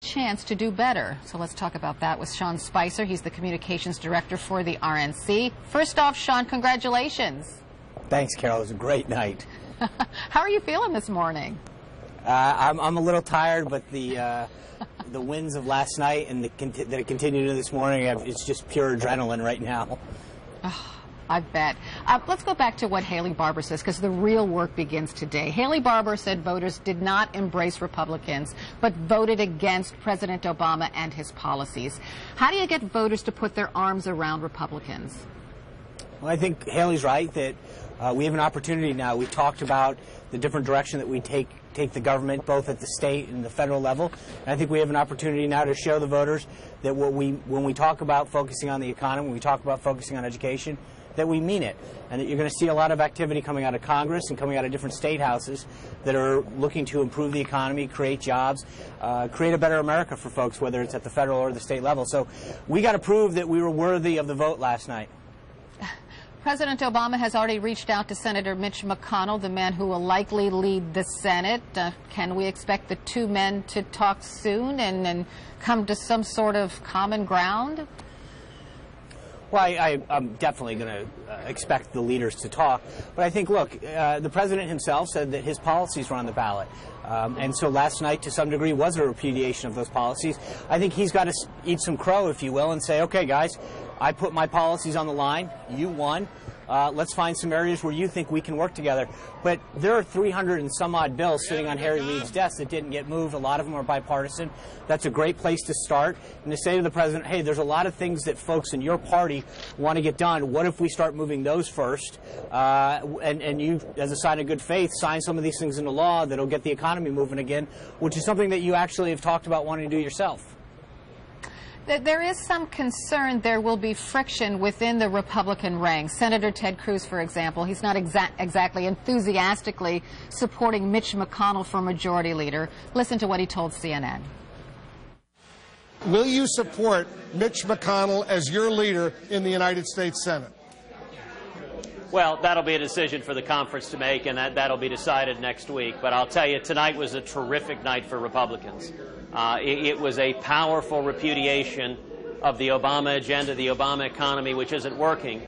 chance to do better. So let's talk about that with Sean Spicer. He's the communications director for the RNC. First off, Sean, congratulations. Thanks, Carol. It was a great night. How are you feeling this morning? I'm a little tired, but the wins of last night and that it continued into this morning, it's just pure adrenaline right now. Oh, I bet. Let's go back to what Haley Barbour says, because the real work begins today. Haley Barbour said voters did not embrace Republicans, but voted against President Obama and his policies. How do you get voters to put their arms around Republicans? Well, I think Haley's right that we have an opportunity now. We've talked about the different direction that we take the government, both at the state and the federal level. And I think we have an opportunity now to show the voters that when we talk about focusing on the economy, when we talk about focusing on education, that we mean it, and that you're going to see a lot of activity coming out of Congress and coming out of different state houses that are looking to improve the economy, create jobs, create a better America for folks, whether it's at the federal or the state level. So we got to prove that we were worthy of the vote last night. President Obama has already reached out to Senator Mitch McConnell, the man who will likely lead the Senate. Can we expect the two men to talk soon and come to some sort of common ground? Well, I'm definitely going to expect the leaders to talk. But I think, look, the president himself said that his policies were on the ballot. And so last night, to some degree, was a repudiation of those policies. I think he's got to eat some crow, if you will, and say, okay, guys, I put my policies on the line. You won. Let's find some areas where you think we can work together. But there are 300 and some odd bills sitting on Harry Reid's desk that didn't get moved. A lot of them are bipartisan. That's a great place to start. And to say to the president, hey, there's a lot of things that folks in your party want to get done. What if we start moving those first? And you, as a sign of good faith, sign some of these things into law that'll get the economy moving again, which is something that you actually have talked about wanting to do yourself. There is some concern there will be friction within the Republican ranks. Senator Ted Cruz, for example, he's not exactly enthusiastically supporting Mitch McConnell for majority leader. Listen to what he told CNN. Will you support Mitch McConnell as your leader in the United States Senate? Well, that'll be a decision for the conference to make, and that'll be decided next week. But I'll tell you, tonight was a terrific night for Republicans. It was a powerful repudiation of the Obama agenda, the Obama economy, which isn't working.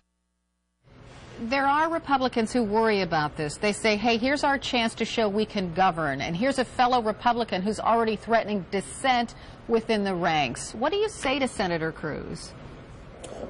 There are Republicans who worry about this. They say, hey, here's our chance to show we can govern, and here's a fellow Republican who's already threatening dissent within the ranks. What do you say to Senator Cruz?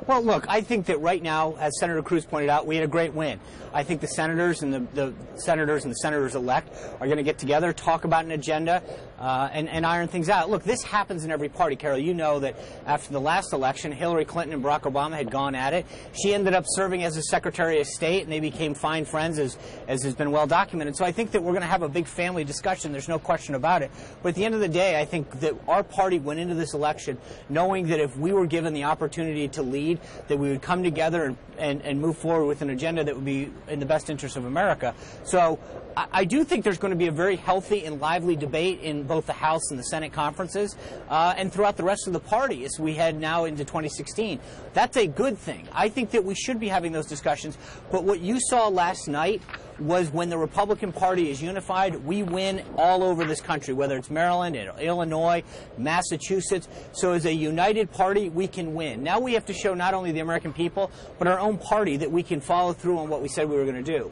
Well, look, I think that right now, as Senator Cruz pointed out, we had a great win. I think the senators and the senators-elect are going to get together, talk about an agenda, and iron things out. Look, this happens in every party, Carol. You know that after the last election, Hillary Clinton and Barack Obama had gone at it. She ended up serving as a Secretary of State, and they became fine friends, as has been well documented. So I think that we're going to have a big family discussion. There's no question about it. But at the end of the day, I think that our party went into this election knowing that if we were given the opportunity to lead, that we would come together and move forward with an agenda that would be in the best interest of America. So I do think there's going to be a very healthy and lively debate in both the House and the Senate conferences and throughout the rest of the party as we head now into 2016. That's a good thing. I think that we should be having those discussions. But what you saw last night was when the Republican Party is unified, we win all over this country, whether it's Maryland, Illinois, Massachusetts. So as a united party, we can win. Now we have to show not only the American people, but our own party that we can follow through on what we said we were going to do.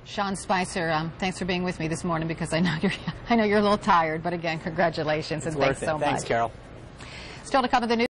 Sean Spicer, thanks for being with me this morning, because I know you're a little tired, but again, congratulations and thanks so much. Thanks, Carol. Still to come in the news.